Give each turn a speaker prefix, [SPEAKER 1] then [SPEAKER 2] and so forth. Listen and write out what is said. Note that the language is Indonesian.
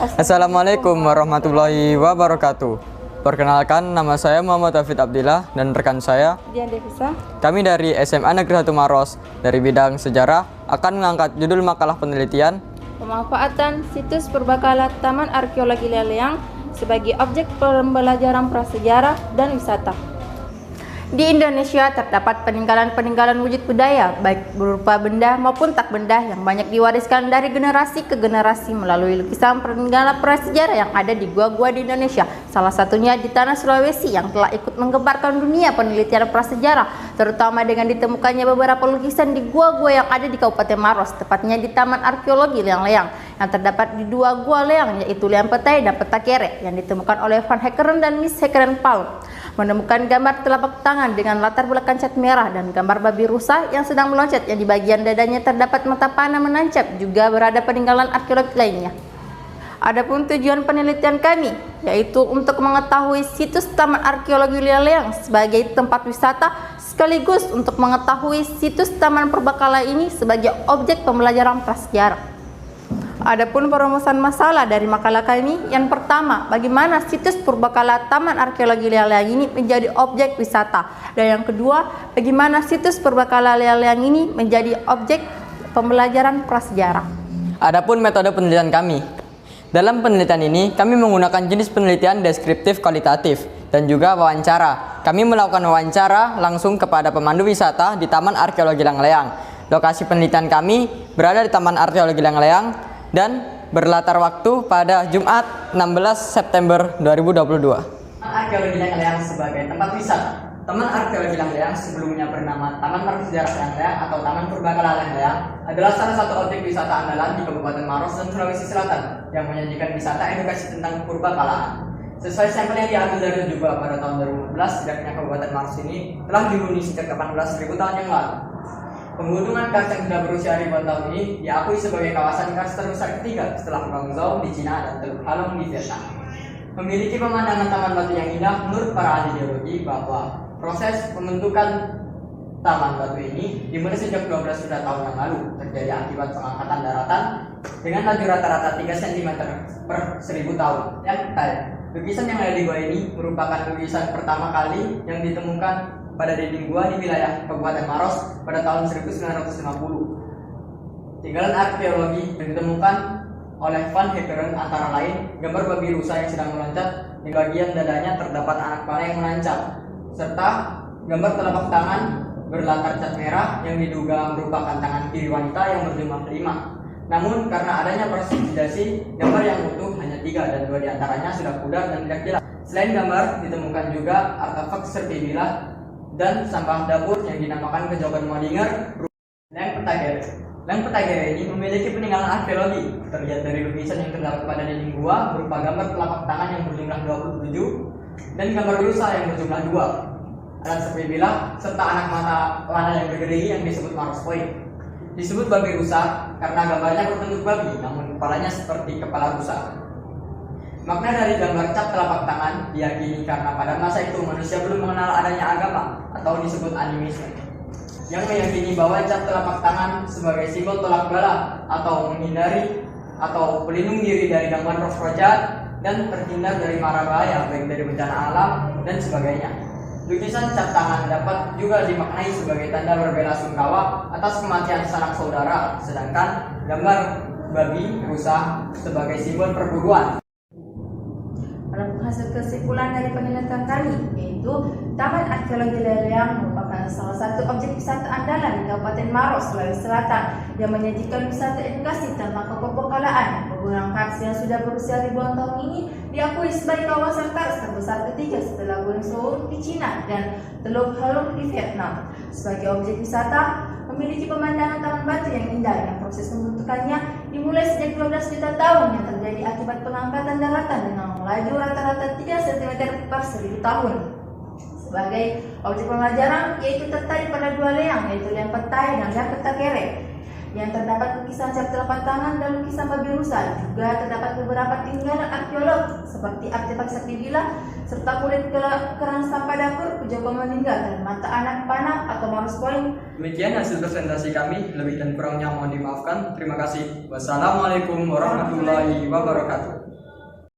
[SPEAKER 1] Assalamualaikum warahmatullahi wabarakatuh. Perkenalkan, nama saya Muhammad Hafid Abdillah dan rekan saya
[SPEAKER 2] Dian Devisa.
[SPEAKER 1] Kami dari SMA Negeri 1 Maros dari bidang sejarah akan mengangkat judul makalah penelitian
[SPEAKER 2] Pemanfaatan situs purbakala Taman Arkeologi Leleang sebagai objek pembelajaran prasejarah dan wisata. Di Indonesia terdapat peninggalan-peninggalan wujud budaya, baik berupa benda maupun tak benda yang banyak diwariskan dari generasi ke generasi melalui lukisan peninggalan prasejarah yang ada di gua-gua di Indonesia. Salah satunya di tanah Sulawesi yang telah ikut menggemparkan dunia penelitian prasejarah, terutama dengan ditemukannya beberapa lukisan di gua-gua yang ada di Kabupaten Maros, tepatnya di Taman Arkeologi Leang-Leang, yang terdapat di dua gua Leang, yaitu Leang Petai dan Petakere, yang ditemukan oleh Van Heckeren dan Miss Heckeren Paul. Menemukan gambar telapak tangan dengan latar belakang cat merah dan gambar babi rusa yang sedang meloncat yang di bagian dadanya terdapat mata panah menancap, juga berada peninggalan arkeologi lainnya. Adapun tujuan penelitian kami yaitu untuk mengetahui situs Taman Arkeologi Leleang sebagai tempat wisata, sekaligus untuk mengetahui situs Taman Purbakala ini sebagai objek pembelajaran prasejarah. Adapun perumusan masalah dari makalah kami, yang pertama, bagaimana situs purbakala Taman Arkeologi Leleang ini menjadi objek wisata, dan yang kedua, bagaimana situs purbakala Leleang ini menjadi objek pembelajaran prasejarah.
[SPEAKER 1] Adapun metode penelitian kami. Dalam penelitian ini, kami menggunakan jenis penelitian deskriptif kualitatif dan juga wawancara. Kami melakukan wawancara langsung kepada pemandu wisata di Taman Arkeologi Leang-Leang. Lokasi penelitian kami berada di Taman Arkeologi Leang-Leang dan berlatar waktu pada Jumat 16 September 2022. Taman Arkeologi Leang-Leang sebagai tempat wisata. Taman Arkeologi Leang-Leang sebelumnya bernama Taman Prasejarah Leang-Leang atau Taman Purbakala Leang-Leang adalah salah satu objek wisata andalan di Kabupaten Maros dan Sulawesi Selatan yang menyajikan wisata edukasi tentang purbakalaan. Sesuai sampel yang diambil dari juga pada tahun 2015, setidaknya Kabupaten Maros ini telah dihuni sejak 18.000 tahun yang lalu. Penggunungan kars yang sudah berusia ribuan tahun ini diakui sebagai kawasan kars terbesar ketiga setelah Guangzhou di Cina dan Teluk Halong di Vietnam. Memiliki pemandangan taman batu yang indah, menurut para ahli geologi bahwa proses pembentukan taman batu ini dimulai sejak 12 juta tahun yang lalu, terjadi akibat pengangkatan daratan dengan laju rata-rata 3 cm per 1000 tahun. Yang lukisan yang ada di gua ini merupakan lukisan pertama kali yang ditemukan pada dinding gua di wilayah Kabupaten Maros pada tahun 1950. Tinggalan arkeologi yang ditemukan oleh Van Heckeren antara lain gambar babi rusa yang sedang meloncat, di bagian dadanya terdapat anak panah yang menancap, serta gambar telapak tangan berlatar cat merah yang diduga merupakan tangan kiri wanita yang berjumlah 5. Namun karena adanya proses oksidasi, gambar yang utuh hanya 3 dan 2 diantaranya sudah pudar dan tidak jelas. Selain gambar, ditemukan juga artefak seperti bilah dan sampah dapur yang dinamakan Kejogan Modinger. Leang Petakere ini memiliki peninggalan arkeologi, terlihat dari lukisan yang terdapat pada dinding gua berupa gambar telapak tangan yang berjumlah 27 dan gambar rusa yang berjumlah 2, alat seperti bilah, serta anak mata panah yang bergerigi yang disebut Maros Point. Disebut babi rusa karena gambarnya berbentuk babi, namun kepalanya seperti kepala rusa. Makna dari gambar cap telapak tangan diyakini karena pada masa itu manusia belum mengenal adanya agama atau disebut animisme, yang meyakini bahwa cap telapak tangan sebagai simbol tolak bala atau menghindari atau pelindung diri dari gangguan roh jahat dan terhindar dari mara bahaya baik dari bencana alam dan sebagainya. Lukisan cap tangan dapat juga dimaknai sebagai tanda berbela sungkawa atas kematian sanak saudara, sedangkan gambar babi rusa sebagai simbol perburuan.
[SPEAKER 2] Dalam hasil kesimpulan dari penelitian kami, yaitu Taman Arkeologi Leleang merupakan salah satu objek wisata andalan di Kabupaten Maros, Sulawesi Selatan, yang menyajikan wisata edukasi tentang kepurbakalaan. Penggunaan kars yang sudah berusia ribuan tahun ini diakui sebagai kawasan kars terbesar ketiga setelah Guangzhou di Cina dan Teluk Halong di Vietnam. Sebagai objek wisata, memiliki pemandangan taman batu yang indah yang proses pembentukannya dimulai sejak 12 juta tahun yang terjadi akibat pengangkatan daratan dengan laju rata-rata 3 cm per 1000 tahun. Sebagai objek pembelajaran yaitu tertarik pada dua leang, yaitu Leang Petai dan Leang Petakere. yang terdapat lukisan cap telapak tangan dan lukisan babi rusa. Juga terdapat beberapa tinggalan arkeolog seperti artefak sakti bila serta kulit keran sampah dapur, kujang meninggal dan mata anak panah atau Morse coin.
[SPEAKER 1] Demikian hasil presentasi kami, lebih dan kurangnya mohon dimaafkan. Terima kasih. Wassalamualaikum warahmatullahi wabarakatuh.